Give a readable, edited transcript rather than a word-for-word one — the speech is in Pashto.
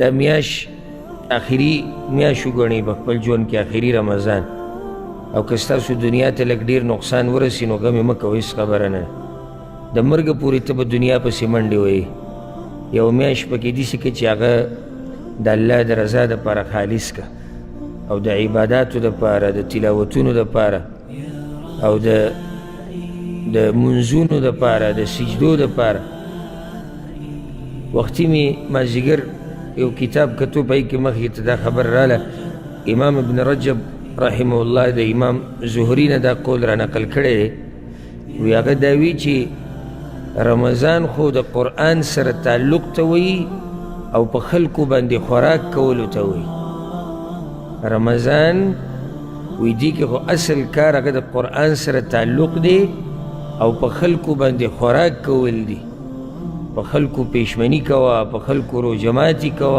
دا میاش آخری میاشو ګڼي په خپل ژوند کې آخري رمضان، او که ستاسو دنیا ته لږ ډېر نقصان ورسي نو غم یې مه کوئ، هېڅ خبره نه. د مرګه پورې ته به دنیا پسې منډې وهئ. یو میاشت پکې داسې که چې هغه د الله د رضا دپاره خالص که، او د عباداتو دپاره، د تلاوتونو دپاره، او د منځونو دپاره، د سجدو دپاره. وختي مې مازدیګر یو کتاب کتو، په کې مخکې ته دا خبر راله، امام ابن رجب رحمه الله د امام زهري نه دا قول را نقل کړی دی. وی هغه دا وی چې رمضان خو د قرآن سره تعلق ته وی او په خلکو باندې خوراک کولو ته وی. رمضان وی دی کې خو اصل کار هغه د قرآن سره تعلق دی او په خلکو باندې خوراک کول دی. په خلکو پیشمنی کوه، په خلکو روژه ماتي کوه.